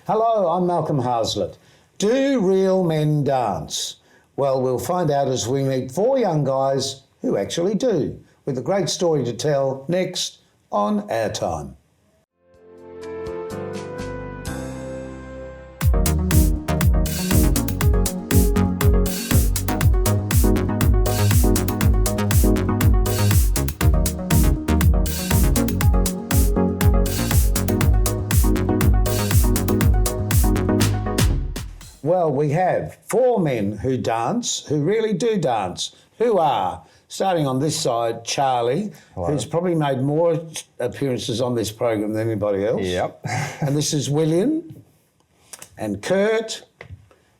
Hello, I'm Malcolm Hazlitt. Do real men dance? Well, we'll find out as we meet 4 young guys who actually do, with a great story to tell next on OurTime. Well, we have 4 men who dance, who really do dance, who are, starting on this side, Charlie, who's probably made more appearances on this program than anybody else. Yep. And this is Willian, and Kurt,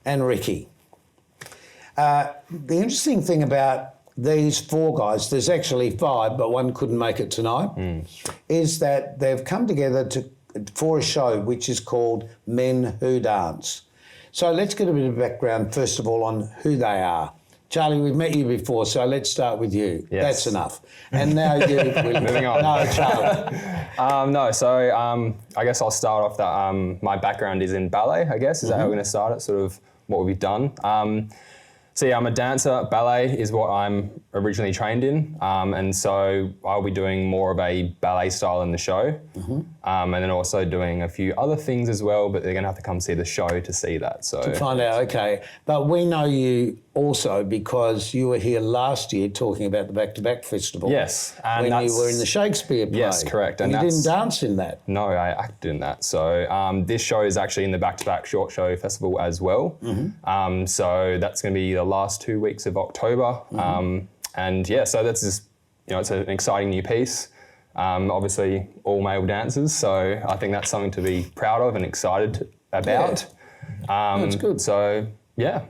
and Ricki. The interesting thing about these 4 guys, there's actually 5, but one couldn't make it tonight, is that they've come together for a show which is called Men Who Dance. So let's get a bit of background, first of all, on who they are. Charlie, we've met you before, so let's start with you. Yes. That's enough. And now you, Moving on. No, Charlie. I guess I'll start off that my background is in ballet, I guess. Is that how we're going to start it, sort of what we've done? I'm a dancer. Ballet is what I'm originally trained in. And so I'll be doing more of a ballet style in the show. And then also doing a few other things as well, but they're going to have to come see the show to see that. So To find out, okay. But we know you also because you were here last year talking about the Back to Back Festival. Yes. And when you were in the Shakespeare play. Yes, correct. And you didn't dance in that. No, I acted in that. So this show is actually in the Back to Back Short Show Festival as well. So that's going to be the last 2 weeks of October. And yeah, so that's just, it's an exciting new piece. Obviously all male dancers, so I think that's something to be proud of and excited about. That's good. So yeah.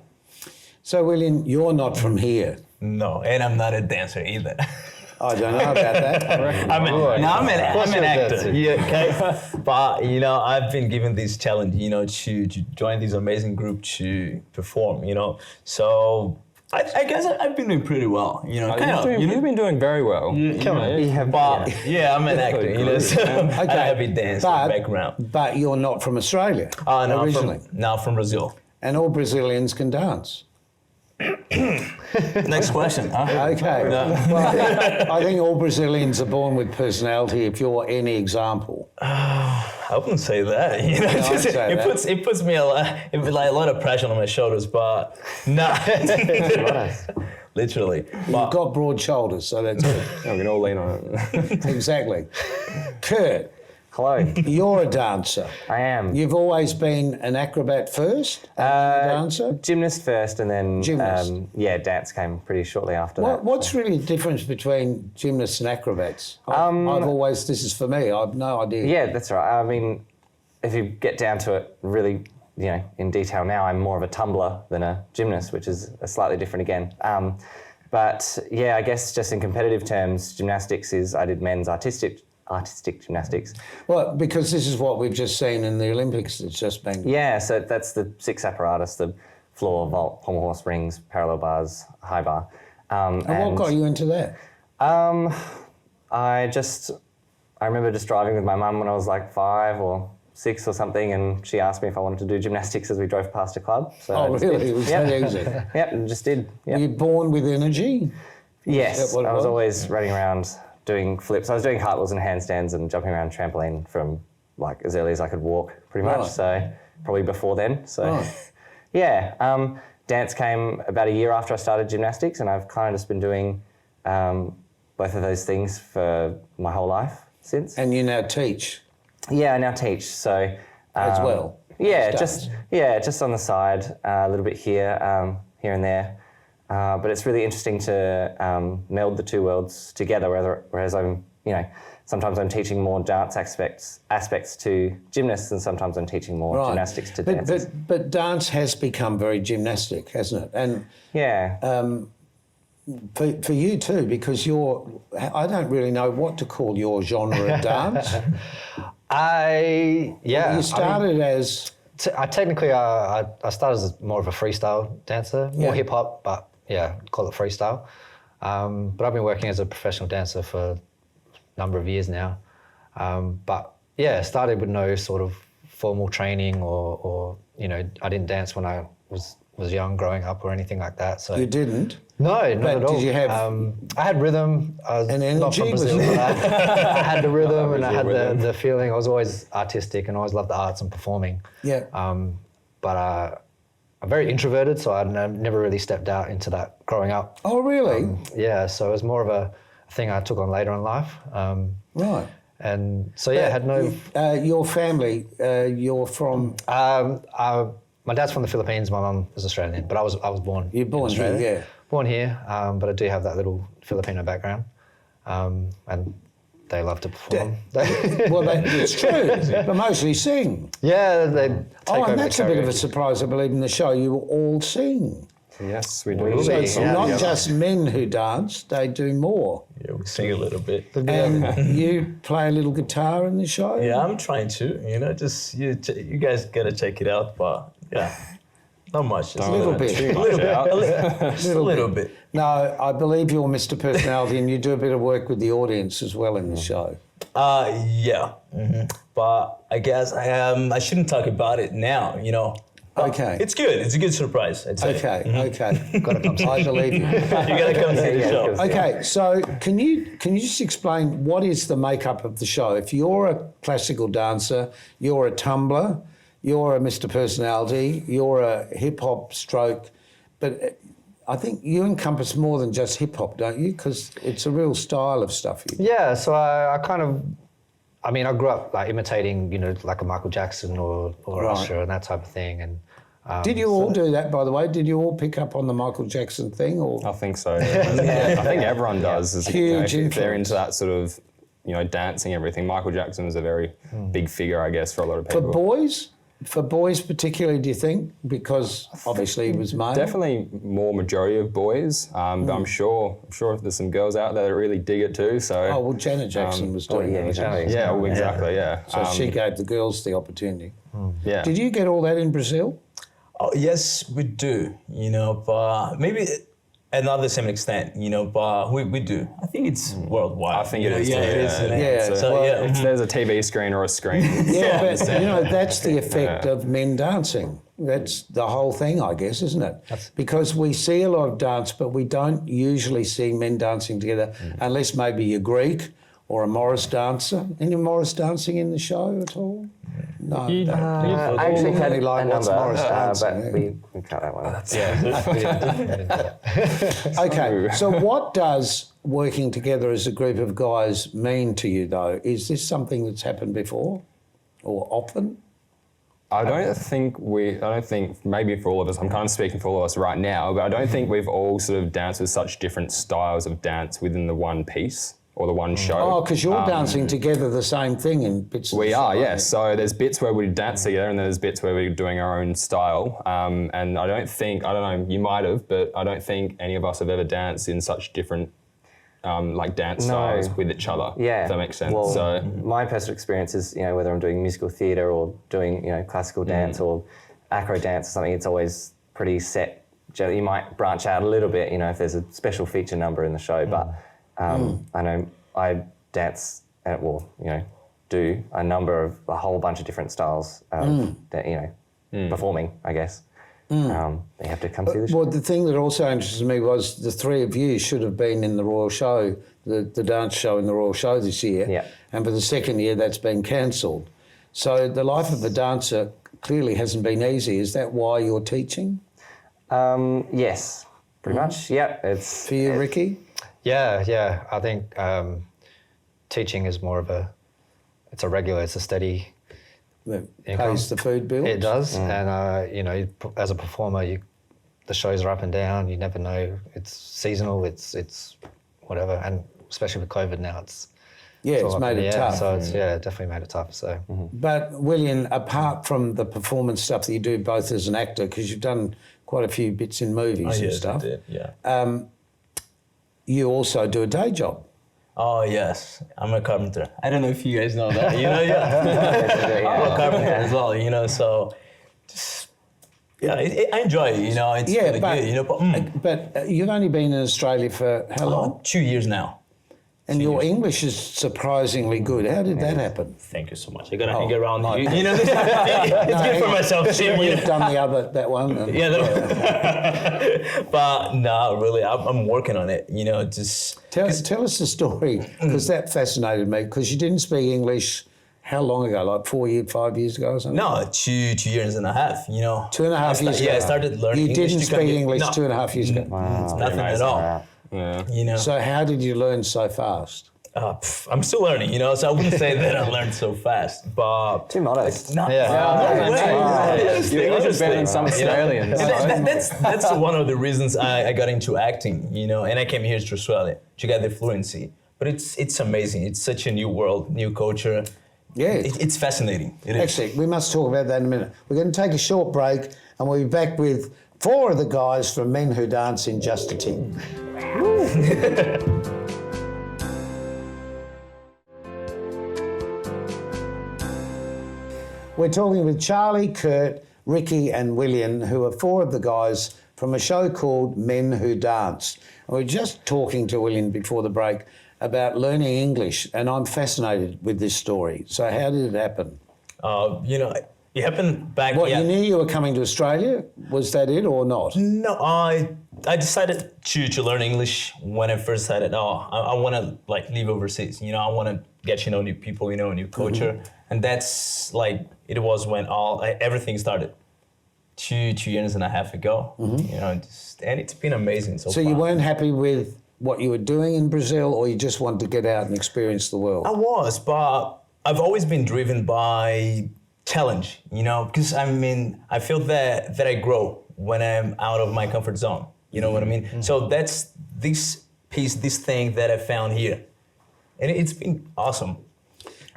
So Willian, you're not from here. No, and I'm not a dancer either. I don't know about that. I'm an actor. Yeah, okay. But I've been given this challenge, to join this amazing group to perform. So I guess I've been doing pretty well. You've been doing very well. I'm an actor. So I have a dance background. But you're not from Australia originally. From Brazil. And all Brazilians can dance. Next question. Okay. Well, I think all Brazilians are born with personality. If you're any example, I wouldn't say that. It puts me a lot of pressure on my shoulders, but no. Literally. You've got broad shoulders, so that's good. We can all lean on it. Exactly. Kurt. Hello. You're a dancer. I am. You've always been an acrobat first, and a dancer? Gymnast first, and then dance came pretty shortly after that. What's really the difference between gymnasts and acrobats? This is for me, I've no idea. Yeah, that's right. I mean, if you get down to it really, in detail now, I'm more of a tumbler than a gymnast, which is slightly different again. But yeah, I guess just in competitive terms, gymnastics I did men's artistic gymnastics. Well, because this is what we've just seen in the Olympics. It's just been... Yeah, so that's the 6 apparatus, the floor, vault, pommel horse, rings, parallel bars, high bar. And what got you into that? I remember just driving with my mum when I was like 5 or 6 or something, and she asked me if I wanted to do gymnastics as we drove past a club. So really? It was that easy? Yep, just did. Yep. Were you born with energy? Yes, I was always running around doing flips. I was doing cartwheels and handstands and jumping around trampoline from like as early as I could walk, pretty much. Right. So probably before then. So yeah, dance came about a year after I started gymnastics, and I've kind of just been doing both of those things for my whole life since. And you now teach? Yeah, I now teach. So as well. Yeah, just on the side, a little bit here and there. But it's really interesting to meld the two worlds together, whereas I'm, sometimes I'm teaching more dance aspects to gymnasts, and sometimes I'm teaching more gymnastics to dancers. But dance has become very gymnastic, hasn't it? And yeah. For you too, because I don't really know what to call your genre of dance. You started as... I started as more of a freestyle dancer, more hip hop, but call it freestyle. But I've been working as a professional dancer for a number of years now. Started with no sort of formal training or you know, I didn't dance when I was young growing up or anything like that. So You didn't? no, not But at all. did you have I had rhythm. I was an not energy? from Brazil, but I had the rhythm and I had rhythm. the feeling. I was always artistic and always loved the arts and performing. Yeah. But I'm very introverted, so I never really stepped out into that growing up. Oh, really? Yeah, so it was more of a thing I took on later in life. Right. And so yeah, I had no. Your family, you're from... My dad's from the Philippines. My mum is Australian, but I was born. You're born in here, Australia. yeah. Born here, but I do have that little Filipino background, and they love to perform. Well, it's true, but mostly sing. Yeah, they take over And the that's a bit of a karaoke. surprise, I believe, in the show. You all sing. Yes, we do. Will So be. it's Yeah. not just men who dance, they do more. Yeah, we sing a little bit. And you play a little guitar in the show? Yeah, I'm trying to. You know, just you guys gotta check it out. But yeah, not much. Just A little bit. Too much out. Just a little bit. No, I believe you're Mr. Personality and you do a bit of work with the audience as well in the show. Yeah. But I guess I shouldn't talk about it now. You know. But Okay. It's good. It's a good surprise. I'd say. Okay, okay. Got to come. I believe you. You gotta come see the show. Okay, so can you just explain what is the makeup of the show? If you're a classical dancer, you're a tumbler, you're a Mr. Personality, you're a hip hop stroke, but I think you encompass more than just hip hop, don't you? Because it's a real style of stuff. Yeah, so I kind of, I mean, I grew up like imitating, you know, like a Michael Jackson or Right. Usher and that type of thing. And Did you all do that, by the way? Did you all pick up on the Michael Jackson thing, or? I think so. I think everyone does. Is, Huge if they're influence. into that sort of, you know, dancing, everything. Michael Jackson was a very big figure, I guess, for a lot of For people. boys? For boys particularly, do you think? Because obviously he was male. Definitely more majority of boys, but I'm sure there's some girls out there that really dig it too. So Oh, well, Janet Jackson was doing yeah, that. exactly. yeah, well, exactly, yeah. So she gave the girls the opportunity. yeah. Did you get all that in Brazil? Oh, yes, we do. You know, but maybe not the same extent. You know, but we do. I think it's worldwide. I think you it know, is yeah, too. it is. Yeah, So, So, yeah. if there's a TV screen or a screen. Yeah, but you know, that's the effect of men dancing. That's the whole thing, I guess, isn't it? Because we see a lot of dance, but we don't usually see men dancing together unless maybe you're Greek or a Morris dancer. Any Morris dancing in the show at all? No. I actually had really like a lots number, of Morris dancing, but yeah. we cut that one. Okay, so what does working together as a group of guys mean to you, though? Is this something that's happened before or often? I don't think maybe for all of us, I'm kind of speaking for all of us right now, but I don't think we've all sort of danced with such different styles of dance within the one piece or the one show. Oh, because you're dancing together the same thing in bits. We are, yes. So there's bits where we dance together and there's bits where we're doing our own style. And I don't know, you might have, but I don't think any of us have ever danced in such different like dance styles with each other. Yeah, if that makes sense. Well, So my personal experience is, you know, whether I'm doing musical theatre or doing, you know, classical dance or acro dance or something, it's always pretty set. You might branch out a little bit, you know, if there's a special feature number in the show, but I know I dance do a whole bunch of different styles that, you know, performing, I guess. They have to come see the show. Well, the thing that also interested me was the three of you should have been in the Royal Show, the dance show in the Royal Show this year. Yeah. And for the second year, that's been cancelled. So the life of a dancer clearly hasn't been easy. Is that why you're teaching? Yes, pretty much. Yeah, it's For you, Ricki? yeah, I think teaching is more of it's a steady. That Income. pays the food bill? It does, and you know, as a performer, the shows are up and down. You never know. It's seasonal. It's whatever, and especially with COVID now, it's Yeah, all it's up made in the it air. tough. So it's definitely made it tough. So But Willian, apart from the performance stuff that you do both as an actor, because you've done quite a few bits in movies and stuff, I did, yeah. you also do a day job. Oh yes, I'm a carpenter. I don't know if you guys know that. You know, yeah. I'm a carpenter as well. You know, so just I enjoy it. You know, it's really but, good. You know, but but you've only been in Australia for how long? 2 years now. And your English is surprisingly good. How did that happen? Thank you so much. I gotta hang around you. You know, it's good for myself. You've done that one. But no, really, I'm working on it. You know, just tell us the story, because that fascinated me. Because you didn't speak English. How long ago? Like 5 years ago or something? No, 2 years and a half. You know, 2.5 years ago. Yeah, I started learning. You didn't speak English 2.5 years ago. Wow. Nothing at all. Yeah. You know. So how did you learn so fast? I'm still learning, you know, so I wouldn't say that I learned so fast, but... Too modest. No, You're English better than some Australians. That's one of the reasons I got into acting, you know, and I came here to Australia to get the fluency. But it's amazing. It's such a new world, new culture. Yeah. It's fascinating. It is. Actually, we must talk about that in a minute. We're going to take a short break and we'll be back with 4 of the guys from Men Who Dance in Just a Tick. We're talking with Charlie, Kurt, Ricki and Willian, who are 4 of the guys from a show called Men Who Dance. And we're just talking to Willian before the break about learning English, and I'm fascinated with this story. So how did it happen? You know, it happened back... What, you knew you were coming to Australia? Was that it or not? No, I decided to learn English when I first decided, I want to like live overseas. You know, I want to get to know new people, you know, a new culture. And that's like, it was when everything started 2 years and a half ago. You know, and it's been amazing so far. So you weren't happy with what you were doing in Brazil, or you just wanted to get out and experience the world? I was, but I've always been driven by challenge, you know, because I mean, I feel that I grow when I'm out of my comfort zone. You know what I mean? So that's this thing that I found here. And it's been awesome.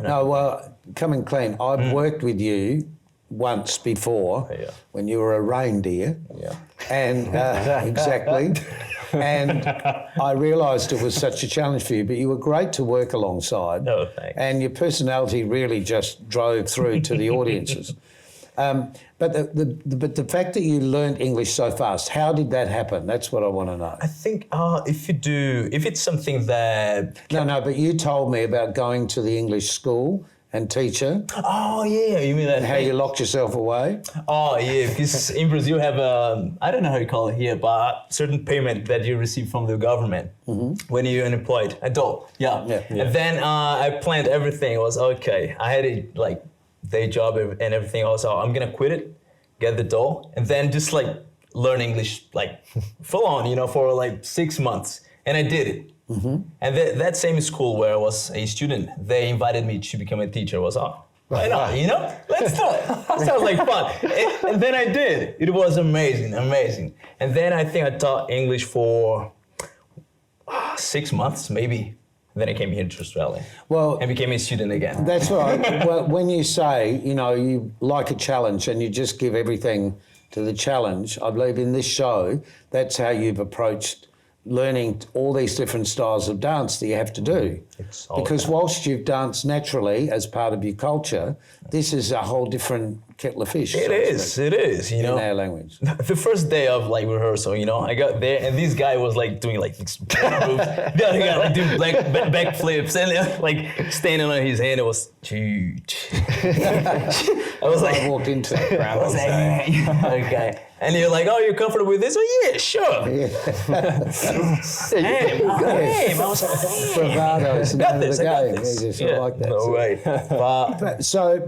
No, well, coming clean, I've worked with you once before when you were a reindeer. Yeah. And exactly. And I realised it was such a challenge for you, but you were great to work alongside. No, thanks. And your personality really just drove through to the audiences. But the fact that you learned English so fast, how did that happen? That's what I want to know. I think if it's something that... No, but you told me about going to the English school and teacher. Oh, yeah, you mean that How you locked yourself away. Oh, yeah, because in Brazil you have I don't know how you call it here, but certain payment that you receive from the government when you're unemployed. A dole, yeah. And then I planned everything. It was okay. I had a like day job and everything else. So I'm gonna quit it, get the dole, and then just like learn English like full on, you know, for like 6 months. And I did it. And that same school where I was a student, they invited me to become a teacher. I was why not? You know, let's do it. Sounds like fun. And then I did. It was amazing. And then I think I taught English for 6 months, maybe. Then I came here to Australia. Well, and became a student again. That's right. Well, when you say, you know, you like a challenge and you just give everything to the challenge, I believe in this show, that's how you've approached learning all these different styles of dance that you have to do. Because whilst you've danced naturally as part of your culture, this is a whole different kettle of fish. It is, you know. In our language. The first day of like rehearsal, you know, I got there and this guy was like doing like moves. The other guy like doing back flips and like standing on his hand. It was huge. I was like, I walked into it. I was like, okay. And you're like, oh, you're comfortable with this? Oh, yeah, sure. Hey, I was bravado is the name of the game. Yeah, like that. No way.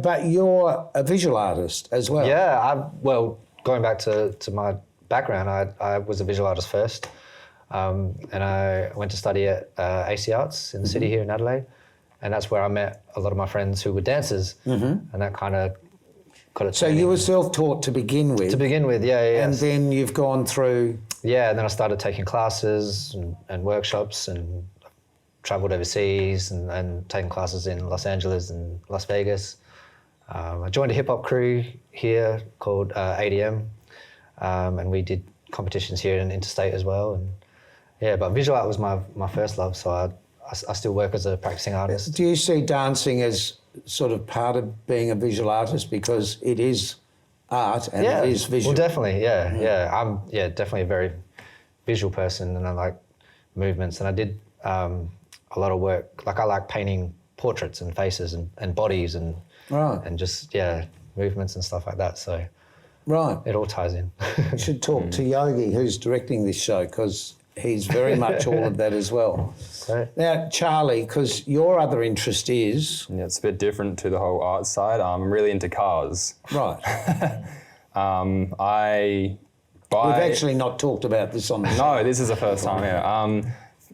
But you're a visual artist as well. Yeah, going back to my background, I was a visual artist first, and I went to study at AC Arts in the city here in Adelaide, and that's where I met a lot of my friends who were dancers, and that kind of got it. So you were self-taught to begin with? To begin with, yeah. And then you've gone through... Yeah, and then I started taking classes and workshops and travelled overseas and taking classes in Los Angeles and Las Vegas. I joined a hip-hop crew here called ADM, and we did competitions here in interstate as well. And yeah, but visual art was my first love, so I still work as a practicing artist. Do you see dancing as sort of part of being a visual artist, because it is art and it is visual? Well, definitely, yeah. I'm definitely a very visual person, and I like movements. And I did a lot of work. Like I like painting portraits and faces and bodies and just movements and stuff like that. So it all ties in. You should talk to Yogi, who's directing this show, because he's very much all of that as well. Great. Now, Charlie, because your other interest is... Yeah, it's a bit different to the whole art side. I'm really into cars. Right. I buy... We've actually not talked about this on the show. No, this is the first time, yeah.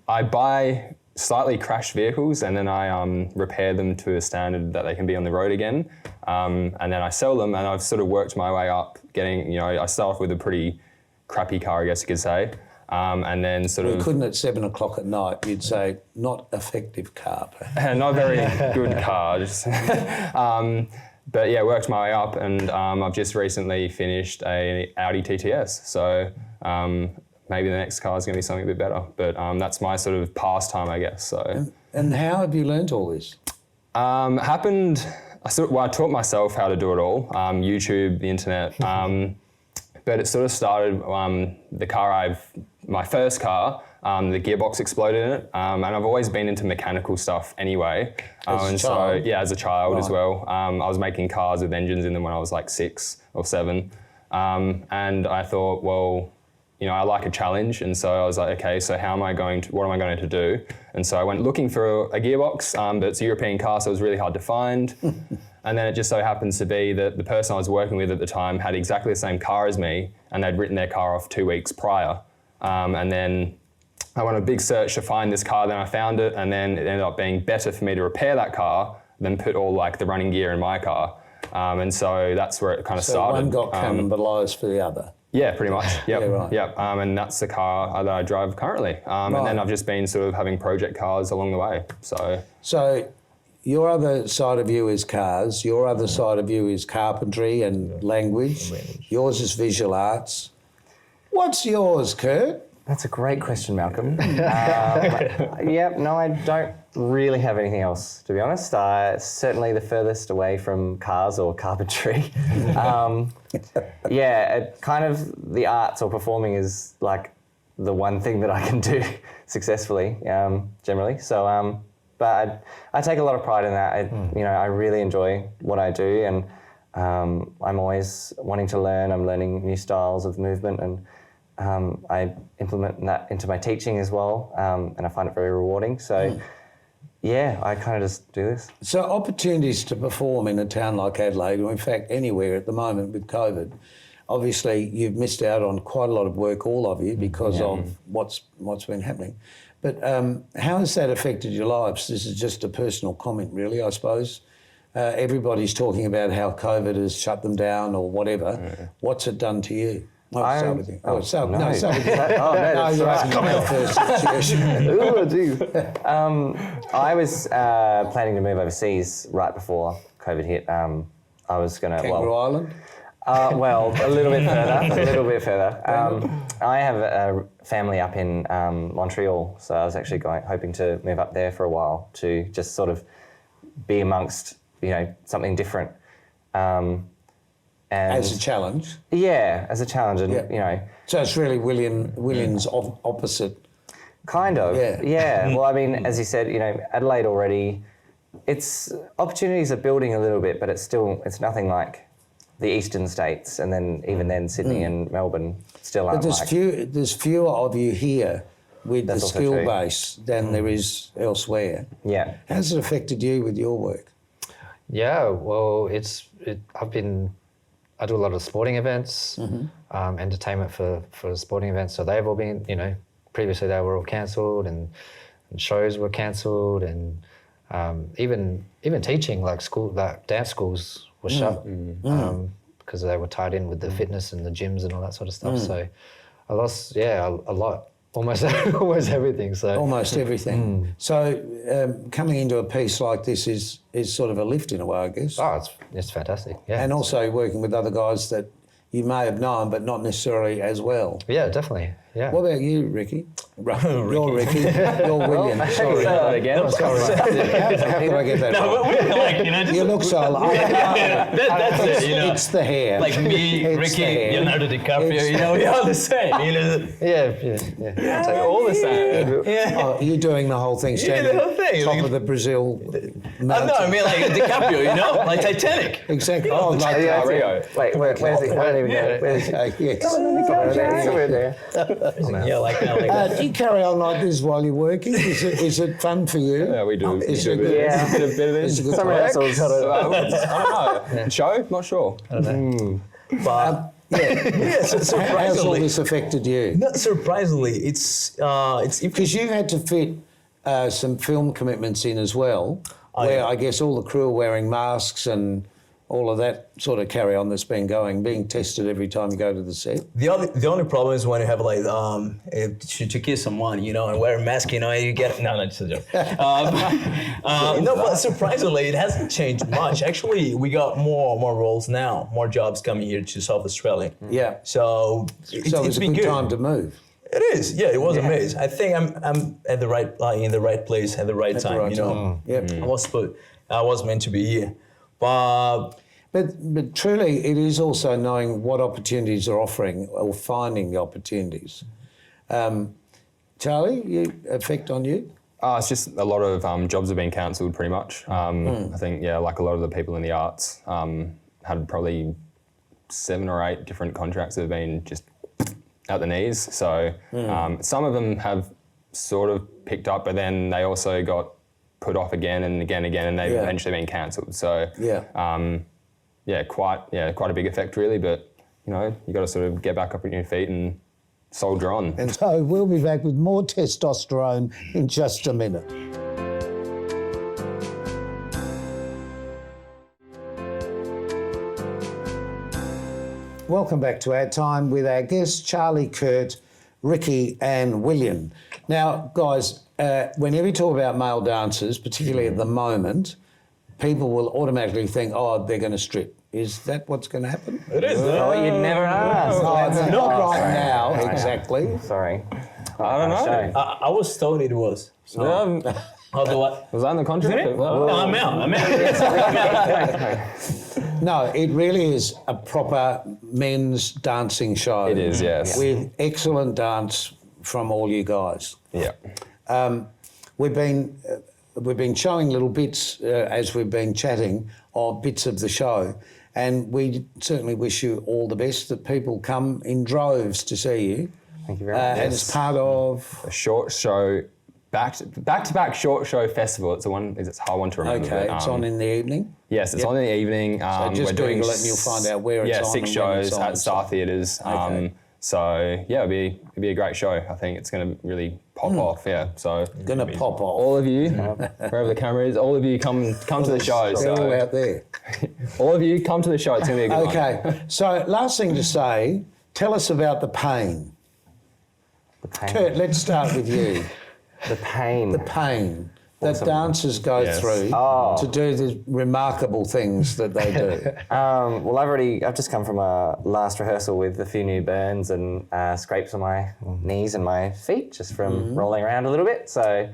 I buy slightly crashed vehicles and then I repair them to a standard that they can be on the road again. And then I sell them, and I've sort of worked my way up getting, I start off with a pretty crappy car, I guess you could say. And then sort of... couldn't at 7 o'clock at night, you'd say, not effective car. not very good car. But yeah, worked my way up, and I've just recently finished a Audi TTS. So maybe the next car is going to be something a bit better. But that's my sort of pastime, I guess. So. And how have you learnt all this? I taught myself how to do it all. YouTube, the internet. But it sort of started, my first car, the gearbox exploded in it. And I've always been into mechanical stuff anyway. As a child? So, yeah, as a child as well. I was making cars with engines in them when I was like 6 or 7. And I thought, well, I like a challenge. And so I was like, okay, so what am I going to do? And so I went looking for a gearbox, but it's a European car, so it was really hard to find. And then it just so happens to be that the person I was working with at the time had exactly the same car as me, and they'd written their car off 2 weeks prior. And then I went on a big search to find this car, then I found it, and then it ended up being better for me to repair that car than put all like the running gear in my car. And so that's where it kind of started. So one got cannibalised for the other. Yeah, pretty much. Yep. Yeah, right. Yep. And that's the car that I drive currently. And then I've just been sort of having project cars along the way. So your other side of you is cars. Your other side of you is carpentry and language. Yours is visual arts. What's yours, Kurt? That's a great question, Malcolm. I don't really have anything else, to be honest. Certainly the furthest away from cars or carpentry. Kind of the arts or performing is like the one thing that I can do successfully, generally. So, but I take a lot of pride in that. I really enjoy what I do, and I'm always wanting to learn. I'm learning new styles of movement, and I implement that into my teaching as well, and I find it very rewarding. So, I kind of just do this. So opportunities to perform in a town like Adelaide, or in fact anywhere at the moment with COVID, obviously you've missed out on quite a lot of work, all of you, because of what's been happening. But how has that affected your lives? This is just a personal comment, really, I suppose. Everybody's talking about how COVID has shut them down or whatever. What's it done to you? Start with you. Start with you. I was planning to move overseas right before COVID hit. I was going to... Kangaroo Island? A little bit further. I have a family up in Montreal, so I was actually hoping to move up there for a while to just sort of be amongst, something different. And as a challenge? Yeah, as a challenge, and So it's really Willian's opposite. Kind of. Yeah. Well, I mean, as you said, Adelaide already, its opportunities are building a little bit, but it's nothing like the eastern states, and then even then Sydney and Melbourne still aren't. But there's fewer of you here with the skill base than there is elsewhere. Yeah. How's it affected you with your work? Yeah, well, I do a lot of sporting events, entertainment for sporting events. So they've all been, previously they were all cancelled, and shows were cancelled, and even teaching, like dance schools were shut because they were tied in with the fitness and the gyms and all that sort of stuff. So I lost, a lot. Almost everything. So almost everything. So coming into a piece like this is sort of a lift in a way, I guess. Oh, it's fantastic. Yeah. And also working with other guys that you may have known, but not necessarily as well. Yeah, definitely. Yeah. What about you, Ricki? You're Ricki. You're Willian. Say Sorry. that again. How could I get that right? You look so alike. That's it, you know. It's the hair. Like me, It's Ricki, the hair. Leonardo DiCaprio, you know, we are the same, you know. Yeah. All the same. Oh, you're doing the whole thing, standing the whole thing. top Like- of the Brazil No, mountain. I mean like DiCaprio, you know, like Titanic. Exactly. Oh, like Rio. Wait, where's it? I don't even know. Where's it? yes. Somewhere there. Yeah, like that. Do you carry on like this while you're working? Is it fun for you? Yeah, we do. Is We it do good? Yeah. bit of Is it good Some time? rehearsals. I don't know. Show? Not sure. But Yeah. so How's all surprisingly, this affected you? not surprisingly, it's Because you've had to fit some film commitments in as well, where yeah. I guess all the crew are wearing masks and all of that sort of carry on that's been going, being tested every time you go to the set. the only problem is when you have like to kiss someone, you know, and wear a mask, you know, you get no, just a joke. No, but surprisingly, it hasn't changed much. Actually, we got more roles now, more jobs coming here to South Australia. Yeah. So So it's it's a been good good. time to move. It is, yeah. It was amazing. I think I'm at the right in the right place at the right time. right you know, time. Yep. I was meant to be here, but But truly, it is also knowing what opportunities are offering or finding the opportunities. Charlie, effect on you? It's just a lot of jobs have been cancelled pretty much. I think, like a lot of the people in the arts had probably 7 or 8 different contracts that have been just at the knees. So some of them have sort of picked up, but then they also got put off again and again, and they've eventually been cancelled. So quite a big effect really, but you know, you got to sort of get back up on your feet and soldier on. And so we'll be back with more testosterone in just a minute. Welcome back to Our Time with our guests, Charlie, Kurt, Ricki and Willian. Now, guys, whenever you talk about male dancers, particularly at the moment, people will automatically think, oh, they're going to strip. Is that what's going to happen? it is. Oh, you never asked. Not right now, exactly. Sorry. I don't know. I was told it was. How do I? Was that in the contract? No, I'm out. No, it really is a proper men's dancing show. It is, yes. With excellent dance from all you guys. Yeah. We've been showing little bits as we've been chatting of bits of the show, and we certainly wish you all the best. That people come in droves to see you. Thank you very much. And it's part of. A short show, back-to-back short show festival. It's hard one to remember. Okay, but, it's on in the evening. Yes, it's on in the evening. So just we're doing Google it and you'll find out where it's on. 6 and when it's shows on. at Star Theatres. Okay. So yeah, it'll be a great show. I think it's going to really pop off. Yeah, so Going to pop off. all of you, wherever the camera is, all of you come to the show. They're all So out there. all of you come to the show. It's going to be a good one. Okay, so last thing to say, tell us about the pain. The pain. Kurt, let's start with you. The pain. The pain that dancers go Yes. through to do the remarkable things that they do. Well, I've just come from a last rehearsal with a few new burns and scrapes on my knees and my feet just from rolling around a little bit. So,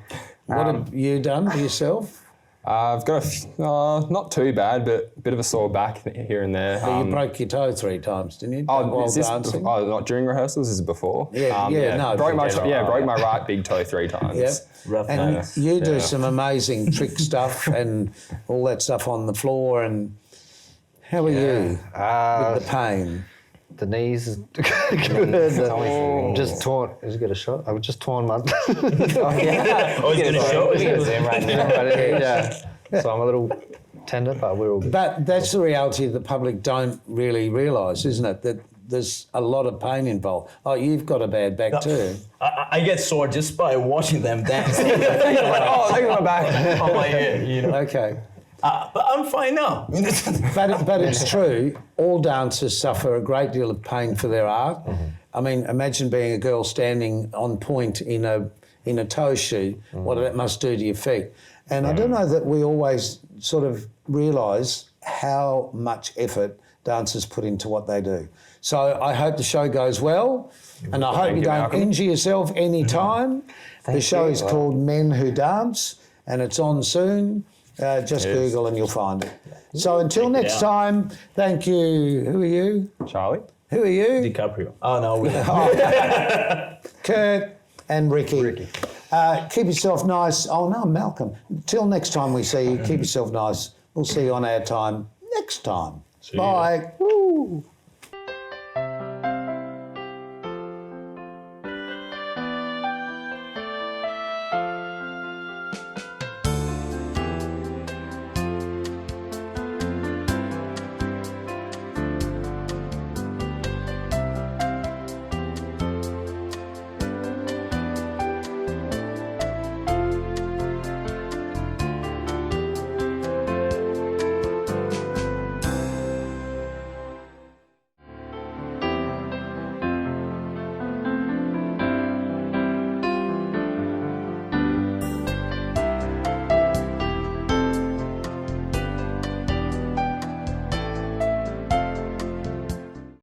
What have you done to yourself? I've got not too bad, but a bit of a sore back here and there. You broke your toe 3 times, didn't you? While Is this dancing? not during rehearsals? This is before. No, Broke my before. broke my right big toe 3 times. Yep. Rough And night. you do some amazing trick stuff and all that stuff on the floor. And how are you with the pain? The knees is good. Just torn. Is it get a shot? I was just torn my. Oh, he's gonna show us. Yeah. So I'm a little tender, but we're all good. But that's the reality the public don't really realise, isn't it? That there's a lot of pain involved. Oh, you've got a bad back too. I get sore just by watching them dance. Oh, look at my back. on my head, you know. Okay. But I'm fine now. But it's true, all dancers suffer a great deal of pain for their art. I mean, imagine being a girl standing on point in a toe shoe, what that must do to your feet. And I don't know that we always sort of realise how much effort dancers put into what they do. So I hope the show goes well, and I hope you don't injure yourself any time. The show is called Men Who Dance, and it's on soon. Just Google and you'll find it. So until next time, thank you. Who are you? Charlie. Who are you? DiCaprio. Oh, no. Kurt and Ricki. Keep yourself nice. Oh, no, Malcolm. Till next time we see you, keep yourself nice. We'll see you on our time next time. Bye. Woo.